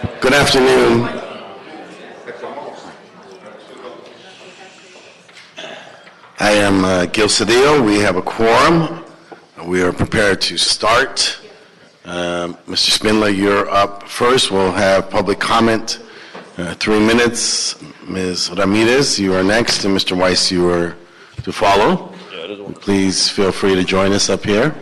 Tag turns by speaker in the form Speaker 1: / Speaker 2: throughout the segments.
Speaker 1: Good afternoon. I am Gil Cedillo. We have a quorum. We are prepared to start. Mr. Spindler, you're up first. We'll have public comment, 3 minutes. Ms. Ramirez, you are next, and Mr. Weiss, you are to follow. Please feel free to join us up here.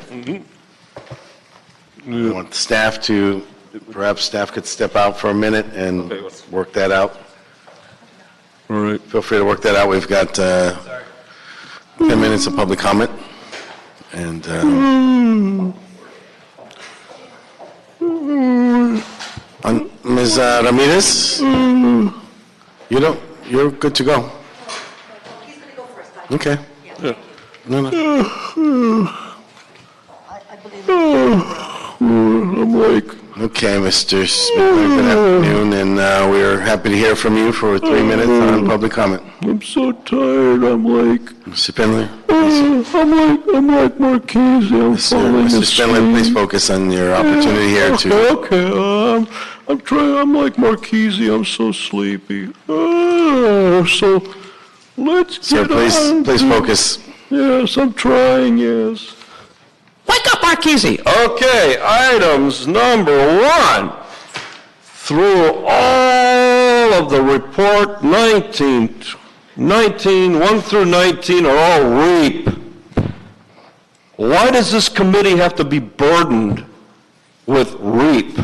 Speaker 1: We want the staff to, perhaps staff could step out for a minute and work that out.
Speaker 2: All right.
Speaker 1: Feel free to work that out. We've got 10 minutes of public comment. And Ms. Ramirez, you're good to go.
Speaker 3: He's going to go first.
Speaker 1: Okay.
Speaker 2: Yeah.
Speaker 1: No.
Speaker 3: I believe
Speaker 2: I'm like,
Speaker 1: Okay, Mr. Spindler, good afternoon, and we're happy to hear from you for 3 minutes on public comment.
Speaker 2: I'm so tired. I'm like,
Speaker 1: Mr. Spindler?
Speaker 2: I'm like Marchese. I'm falling
Speaker 1: Mr.
Speaker 2: asleep.
Speaker 1: Spindler, please focus on your opportunity here to...
Speaker 2: Okay. I'm trying. I'm like Marchese. I'm so sleepy. So let's
Speaker 1: Sir,
Speaker 2: get on
Speaker 1: please
Speaker 2: to-
Speaker 1: focus.
Speaker 2: Yes, I'm trying. Yes.
Speaker 4: Wake up, Marchese!
Speaker 2: Okay, items number 1. Through all of the report, 1 through 19 are all REAP. Why does this committee have to be burdened with REAP?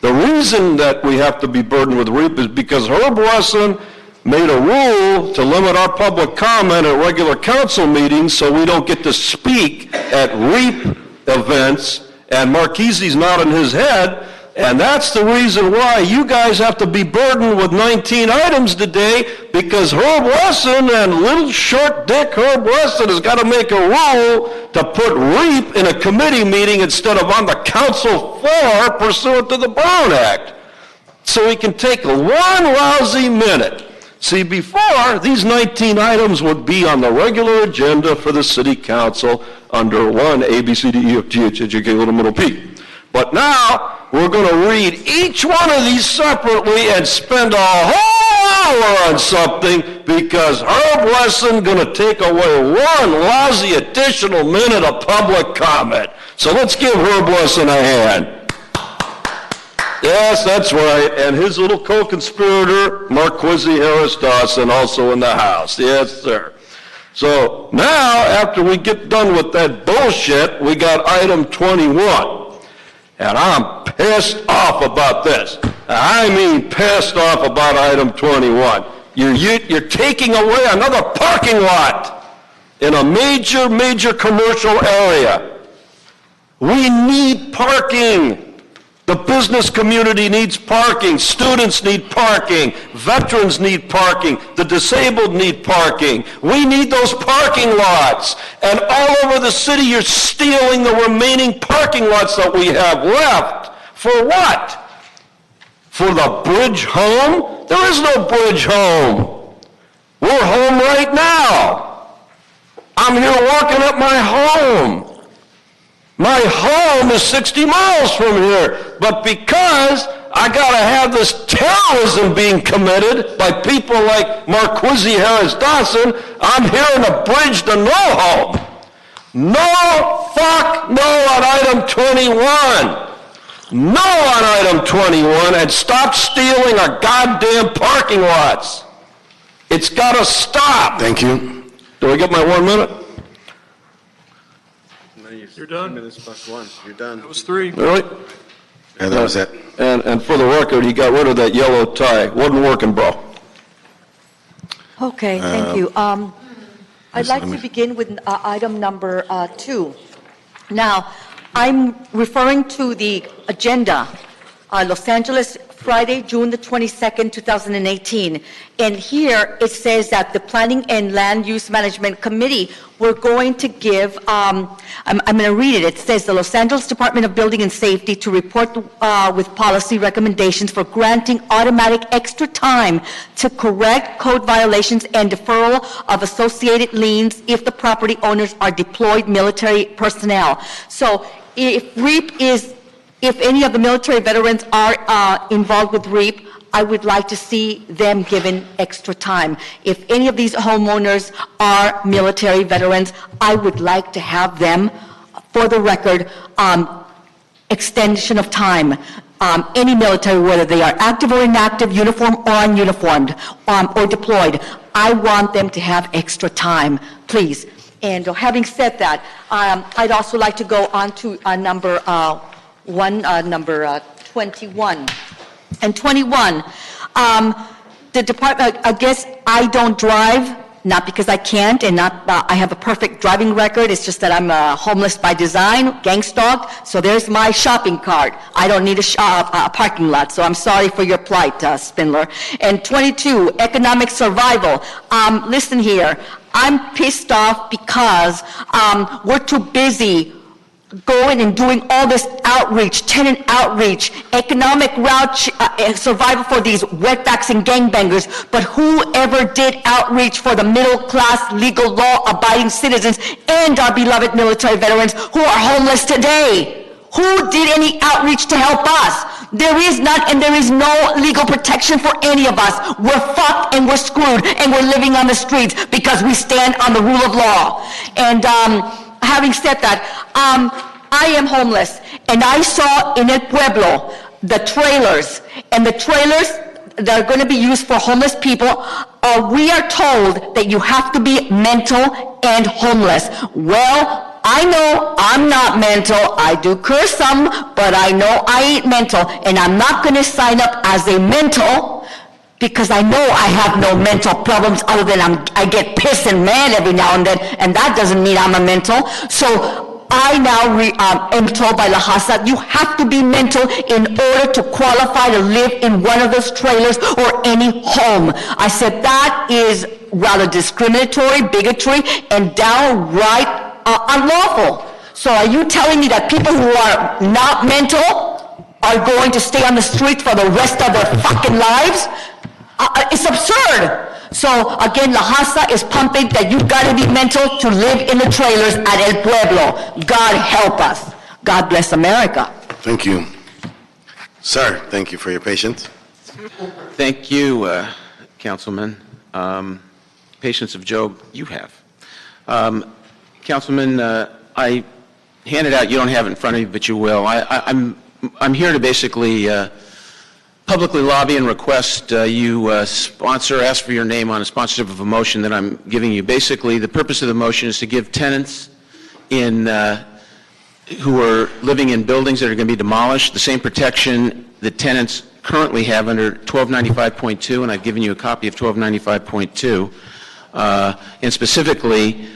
Speaker 2: The reason that we have to be burdened with REAP is because Herb Wesson made a rule to limit our public comment at regular council meetings so we don't get to speak at REAP events, and Marchese's nodding his head, and that's the reason why you guys have to be burdened with 19 items today, because Herb Wesson and little short dick Herb Wesson has got to make a rule to put REAP in a committee meeting instead of on the council floor pursuant to the Brown Act. So he can take 1 lousy minute. See, before, these 19 items would be on the regular agenda for the city council under 1 A, B, C, D, E, F, G, H, I, J, K, L, M, N, O, P. But now, we're going to read each one of these separately and spend a whole hour on something because Herb Wesson going to take away 1 lousy additional minute of public comment. So let's give Herb Wesson a hand. Yes, that's right. And his little co-conspirator, Marquizzi Harris Dawson, also in the House. Yes, sir. So now, after we get done with that bullshit, we got item 21. And I'm pissed off about this. I mean pissed off about item 21. You're taking away another parking lot in a major commercial area. We need parking. The business community needs parking, students need parking, veterans need parking, the disabled need parking. We need those parking lots. And all over the city, you're stealing the remaining parking lots that we have left. For what? For the bridge home? There is no bridge home. We're home right now. I'm here walking up my home. My home is 60 miles from here, but because I got to have this terrorism being committed by people like Marquizzi Harris Dawson, I'm here in a bridge to no home. No, fuck no on item 21. No on item 21, and stop stealing our goddamn parking lots. It's got to stop.
Speaker 1: Thank you.
Speaker 2: Do I get my 1 minute?
Speaker 5: You're done.
Speaker 6: Minutes plus 1. You're done.
Speaker 5: That was 3.
Speaker 2: Really?
Speaker 1: Yeah, that was it.
Speaker 2: And for the record, he got rid of that yellow tie. Wasn't working, bro.
Speaker 3: Okay, thank you. I'd like to begin with item number 2. Now, I'm referring to the agenda, Los Angeles, Friday, June the 22nd, 2018. And here it says that the Planning and Land Use Management Committee, we're going to give, I'm going to read it. It says the Los Angeles Department of Building and Safety to report with policy recommendations for granting automatic extra time to correct code violations and deferral of associated liens if the property owners are deployed military personnel. So if REAP is if any of the military veterans are involved with REAP, I would like to see them given extra time. If any of these homeowners are military veterans, I would like to have them, for the record, extension of time. Any military, whether they are active or inactive, uniform or ununiformed, or deployed, I want them to have extra time, please. And having said that, I'd also like to go on to number 21. And 21, the department, I guess I don't drive, not because I can't, and not I have a perfect driving record. It's just that I'm homeless by design, gang stalked. So there's my shopping cart. I don't need a parking lot. So I'm sorry for your plight, Spindler. And 22, economic survival. Listen here. I'm pissed off because we're too busy going and doing all this outreach, tenant outreach, economic survival for these wetbacks and gangbangers, but whoever did outreach for the middle-class, legal law-abiding citizens and our beloved military veterans who are homeless today? Who did any outreach to help us? There is none, and there is no legal protection for any of us. We're fucked and we're screwed, and we're living on the streets because we stand on the rule of law. And having said that, I am homeless, and I saw in El Pueblo the trailers, and the trailers that are going to be used for homeless people, we are told that you have to be mental and homeless. Well, I know I'm not mental. I do curse some, but I know I ain't mental, and I'm not going to sign up as a mental because I know I have no mental problems other than I get pissed and mad every now and then, and that doesn't mean I'm a mental. So I now am told by La Hasa, you have to be mental in order to qualify to live in one of those trailers or any home. I said that is rather discriminatory, bigotry, and downright unlawful. So are you telling me that people who are not mental are going to stay on the streets for the rest of their fucking lives? It's absurd. So again, La Hasa is pumping that you got to be mental to live in the trailers at El Pueblo. God help us. God bless America.
Speaker 1: Thank you. Sir, thank you for your patience.
Speaker 4: Thank you, Councilman. Patience of Job, you have. Councilman, I handed out, you don't have it in front of you, but you will. I'm here to basically publicly lobby and request you ask for your name on a sponsorship of a motion that I'm giving you. Basically, the purpose of the motion is to give tenants who are living in buildings that are going to be demolished the same protection that tenants currently have under 1295.2, and I've given you a copy of 1295.2, and specifically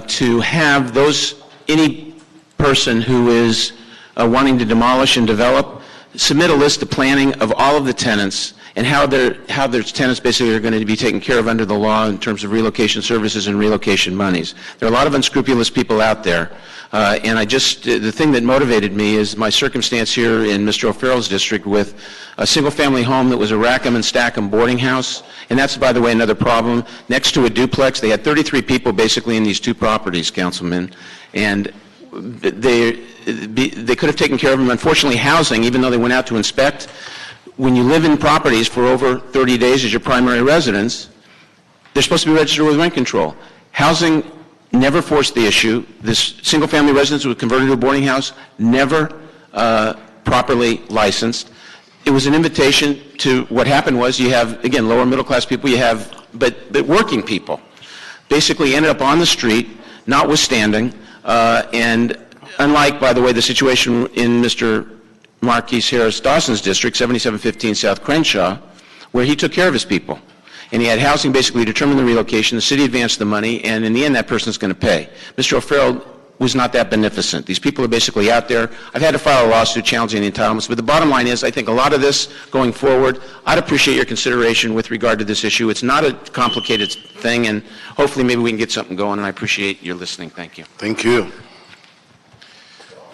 Speaker 4: to have any person who is wanting to demolish and develop submit a list of planning of all of the tenants and how their tenants basically are going to be taken care of under the law in terms of relocation services and relocation monies. There are a lot of unscrupulous people out there, and the thing that motivated me is my circumstance here in Mr. O'Farrell's district with a single-family home that was a Rackham and Stackham boarding house, and that's, by the way, another problem. Next to a duplex, they had 33 people basically in these two properties, Councilman, and they could have taken care of them. Unfortunately, housing, even though they went out to inspect, when you live in properties for over 30 days as your primary residence, they're supposed to be registered with rent control. Housing never forced the issue. This single-family residence was converted to a boarding house, never properly licensed. It was an invitation to what happened was you have, again, lower middle-class people, but working people basically ended up on the street, notwithstanding, and unlike, by the way, the situation in Mr. Marquis Harris Dawson's district, 7715 South Crenshaw, where he took care of his people. And he had housing basically determine the relocation, the city advanced the money, and in the end that person's going to pay. Mr. O'Farrell was not that beneficent. These people are basically out there. I've had to file a lawsuit challenging the entitlements, but the bottom line is I think a lot of this going forward, I'd appreciate your consideration with regard to this issue. It's not a complicated thing, and hopefully maybe we can get something going, and I appreciate your listening. Thank you.
Speaker 1: Thank you.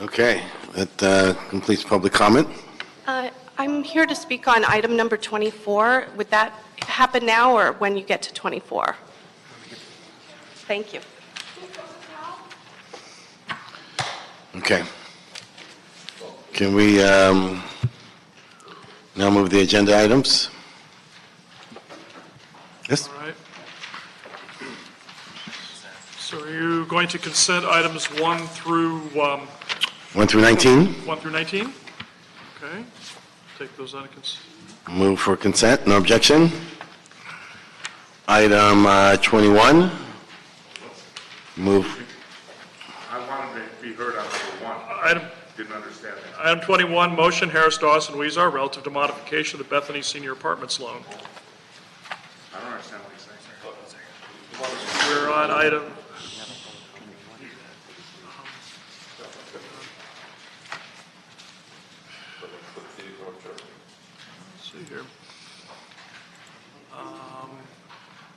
Speaker 1: Okay, that completes public comment.
Speaker 5: I'm here to speak on item number 24. Would that happen now or when you get to 24? Thank you.
Speaker 1: Can we now move the agenda items? Yes?
Speaker 6: All right. So are you going to consent items 1 through
Speaker 1: 1 through 19?
Speaker 6: 1 through 19? Okay. Take those on consent.
Speaker 1: Move for consent, no objection. Item 21. Move.
Speaker 7: I wanted to be heard on number one.
Speaker 6: Item
Speaker 7: Didn't understand that.
Speaker 6: Item 21, motion Harris Dawson Weezer relative to modification of the Bethany Senior Apartments loan.
Speaker 7: I don't understand what he's saying.
Speaker 6: We're on item. Let's see here.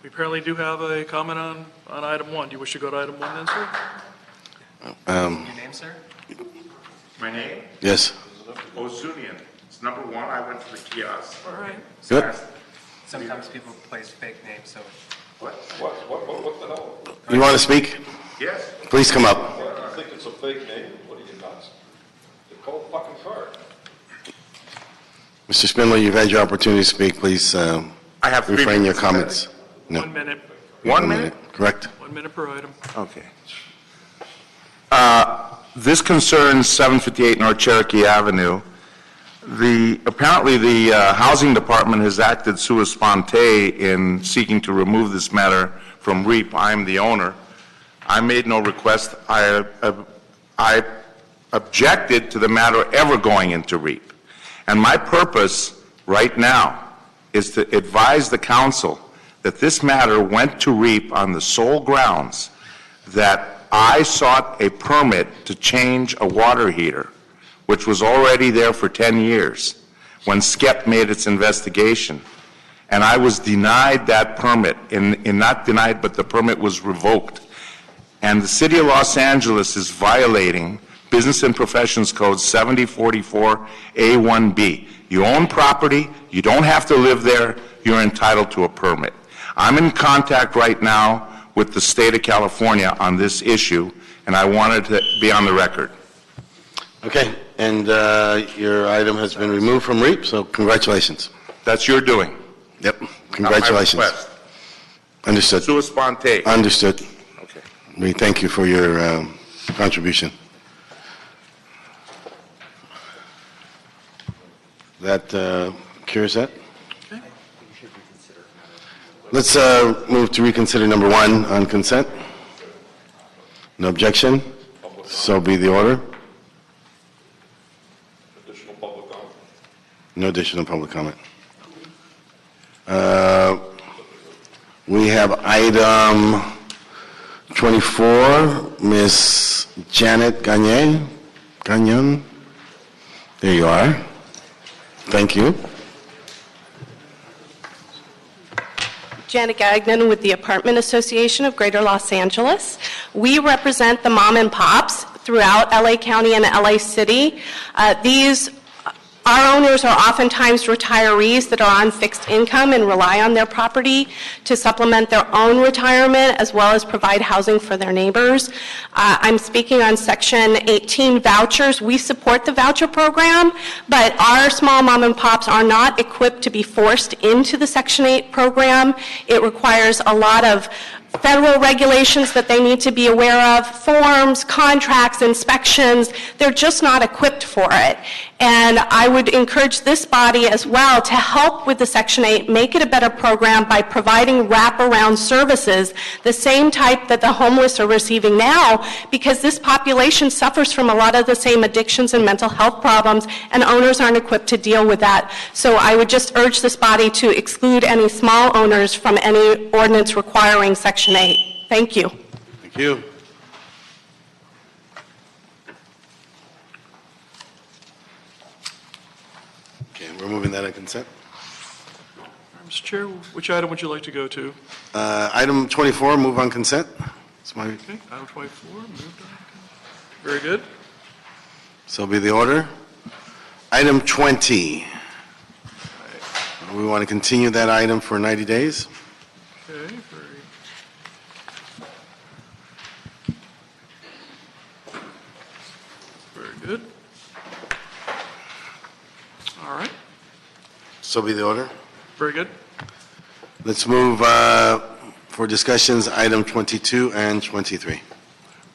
Speaker 6: We apparently do have a comment on item 1. Do you wish to go to item 1 then, sir?
Speaker 8: Your name, sir?
Speaker 7: My name?
Speaker 1: Yes.
Speaker 7: Ozunian. It's number one. I went to the kiosk.
Speaker 6: All right.
Speaker 1: Good.
Speaker 8: Sometimes people place fake names, so
Speaker 7: What the hell?
Speaker 1: You want to speak?
Speaker 7: Yes.
Speaker 1: Please come up.
Speaker 9: I think it's a fake name. What are you nuts? They call it fucking card.
Speaker 1: Mr. Spindler, you've had your opportunity to speak. Please
Speaker 7: I have 3
Speaker 1: refrain your
Speaker 7: minutes.
Speaker 1: comments. No.
Speaker 6: 1 minute.
Speaker 7: 1 minute?
Speaker 1: Correct.
Speaker 6: 1 minute per item.
Speaker 7: Okay. This concerns 758 North Cherokee Avenue. Apparently the Housing Department has acted sua sponte in seeking to remove this matter from REAP. I am the owner. I made no request. I objected to the matter ever going into REAP. And my purpose right now is to advise the council that this matter went to REAP on the sole grounds that I sought a permit to change a water heater, which was already there for 10 years when SCEP made its investigation. And I was denied that permit, not denied, but the permit was revoked. And the City of Los Angeles is violating Business and Professions Code 7044A1B. You own property, you don't have to live there, you're entitled to a permit. I'm in contact right now with the state of California on this issue, and I wanted to be on the record.
Speaker 1: Okay, and your item has been removed from REAP, so congratulations.
Speaker 7: That's your doing.
Speaker 1: Yep, congratulations.
Speaker 7: Not my request.
Speaker 1: Understood.
Speaker 7: Sua sponte.
Speaker 1: Understood.
Speaker 7: Okay.
Speaker 1: We thank you for your contribution. That cures that? Let's move to reconsider number 1 on consent. No objection? So be the order.
Speaker 9: Additional public comment.
Speaker 1: No additional public comment. We have item 24, Ms. Janet Gagnon. There you are. Thank you.
Speaker 5: Janet Gagnon with the Apartment Association of Greater Los Angeles. We represent the mom and pops throughout LA County and LA City. Our owners are oftentimes retirees that are on fixed income and rely on their property to supplement their own retirement as well as provide housing for their neighbors. I'm speaking on Section 18 vouchers. We support the voucher program, but our small mom and pops are not equipped to be forced into the Section 8 program. It requires a lot of federal regulations that they need to be aware of, forms, contracts, inspections. They're just not equipped for it. And I would encourage this body as well to help with the Section 8, make it a better program by providing wraparound services, the same type that the homeless are receiving now, because this population suffers from a lot of the same addictions and mental health problems, and owners aren't equipped to deal with that. So I would just urge this body to exclude any small owners from any ordinance requiring Section 8. Thank you.
Speaker 1: Thank you. Okay, we're moving that on consent.
Speaker 6: Mr. Chair, which item would you like to go to?
Speaker 1: Item 24, move on consent. It's my,
Speaker 6: Okay, item 24, moved on. Very good.
Speaker 1: so be the order. Item 20. We want to continue that item for 90 days.
Speaker 6: Okay, very good.
Speaker 1: So be the order.
Speaker 6: Very good.
Speaker 1: Let's move for discussions, item 22 and 23.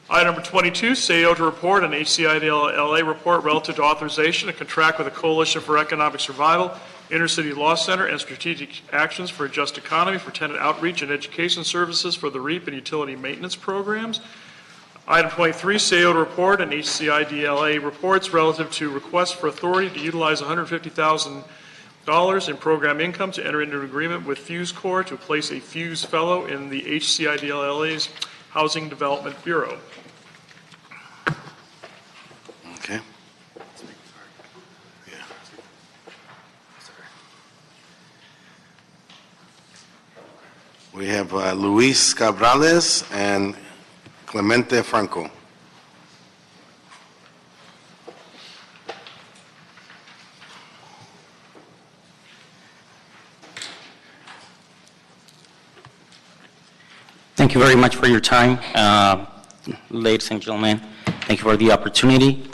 Speaker 6: Item number 22, CEO to report, an HCIDLA report relative to authorization to contract with the Coalition for Economic Survival, Intercity Law Center, and strategic actions for a just economy for tenant outreach and education services for the REAP and utility maintenance programs. Item 23, CEO to report, and HCIDLA reports relative to request for authority to utilize $150,000 in program income to enter into an agreement with Fuse Corps to place a Fuse Fellow in the HCIDLA's Housing Development Bureau.
Speaker 1: Okay. We have Luis Cabrales and Clemente Franco.
Speaker 10: Thank you very much for your time, ladies and gentlemen. Thank you for the opportunity.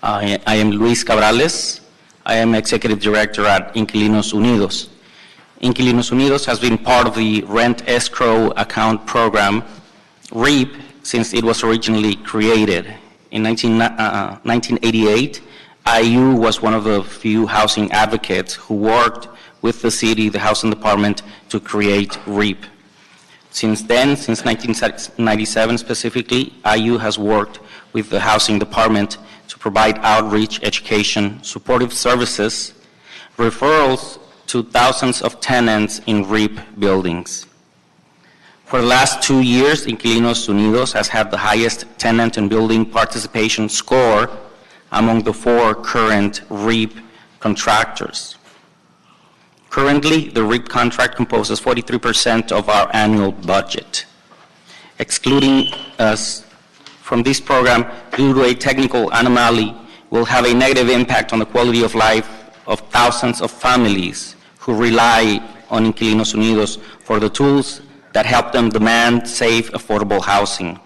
Speaker 10: I am Luis Cabrales. I am Executive Director at Inquilinos Unidos. Inquilinos Unidos has been part of the Rent Escrow Account Program, REAP, since it was originally created. In 1988, IU was one of the few housing advocates who worked with the city, the housing department, to create REAP. Since then, since 1997 specifically, IU has worked with the housing department to provide outreach, education, supportive services, referrals to thousands of tenants in REAP buildings. For the last 2 years, Inquilinos Unidos has had the highest tenant and building participation score among the 4 current REAP contractors. Currently, the REAP contract composes 43% of our annual budget. Excluding us from this program due to a technical anomaly will have a negative impact on the quality of life of thousands of families who rely on Inquilinos Unidos for the tools that help them demand safe, affordable housing.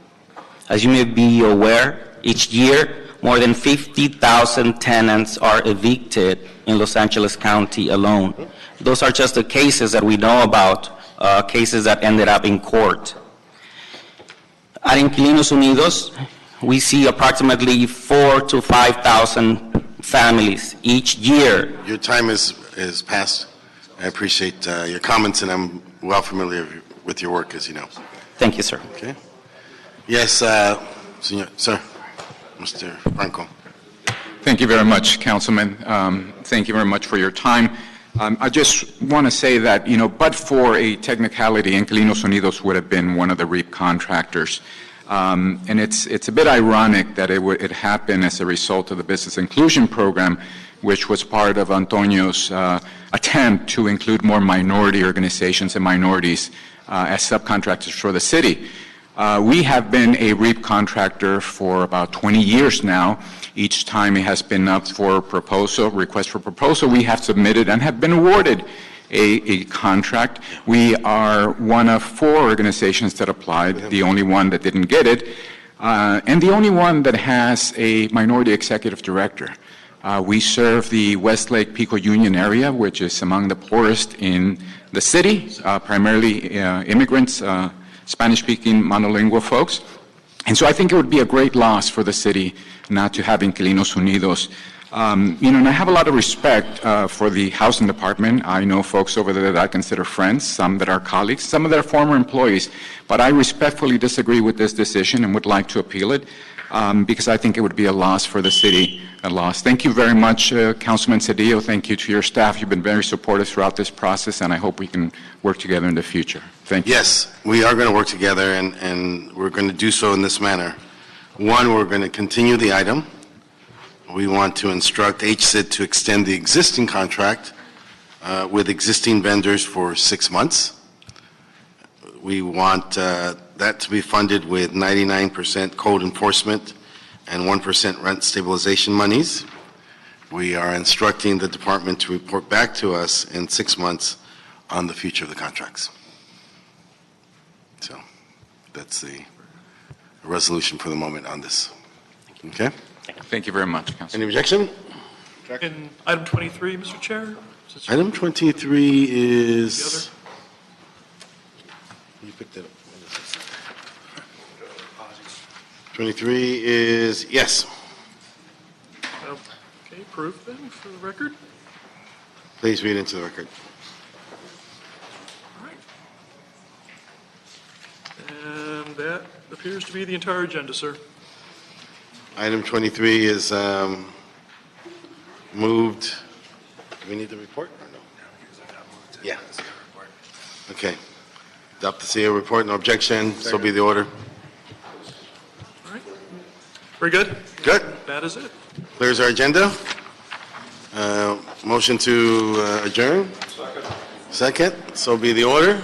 Speaker 10: As you may be aware, each year, more than 50,000 tenants are evicted in Los Angeles County alone. Those are just the cases that we know about, cases that ended up in court. At Inquilinos Unidos, we see approximately 4,000 to 5,000 families each year.
Speaker 1: Your time is past. I appreciate your comments, and I'm well familiar with your work, as you know.
Speaker 10: Thank you, sir.
Speaker 1: Okay. Yes, Sir, Mr. Franco.
Speaker 11: Thank you very much, Councilman. Thank you very much for your time. I just want to say that, but for a technicality, Inquilinos Unidos would have been one of the REAP contractors. And it's a bit ironic that it happened as a result of the Business Inclusion Program, which was part of Antonio's attempt to include more minority organizations and minorities as subcontractors for the city. We have been a REAP contractor for about 20 years now. Each time it has been up for request for proposal, we have submitted and have been awarded a contract. We are one of 4 organizations that applied, the only one that didn't get it, and the only one that has a minority executive director. We serve the Westlake Pico Union area, which is among the poorest in the city, primarily immigrants, Spanish-speaking monolingual folks. And so I think it would be a great loss for the city not to have Inquilinos Unidos. And I have a lot of respect for the housing department. I know folks over there that I consider friends, some that are colleagues, some of their former employees, but I respectfully disagree with this decision and would like to appeal it because I think it would be a loss for the city, a loss. Thank you very much, Councilman Cedillo. Thank you to your staff. You've been very supportive throughout this process, and I hope we can work together in the future. Thank you.
Speaker 1: Yes, we are going to work together, and we're going to do so in this manner. One, we're going to continue the item. We want to instruct HCID to extend the existing contract with existing vendors for 6 months. We want that to be funded with 99% code enforcement and 1% rent stabilization monies. We are instructing the department to report back to us in 6 months on the future of the contracts. So that's the resolution for the moment on this. Okay?
Speaker 11: Thank you very much, Councilman.
Speaker 1: Any objection?
Speaker 6: In item 23, Mr. Chair, Since-
Speaker 1: Item 23 is... You picked it up. 23 is, yes,
Speaker 6: Okay, approved then for the record.
Speaker 1: please read into the record.
Speaker 6: All right. And that appears to be the entire agenda, sir.
Speaker 1: Item 23 is moved. Do we need the report or no? Yeah. Okay. Adopt the CEO report, no objection, so be the order.
Speaker 6: All right. Very good.
Speaker 1: Good.
Speaker 6: That is it.
Speaker 1: Clears our agenda. Motion to adjourn? Second, so be the order.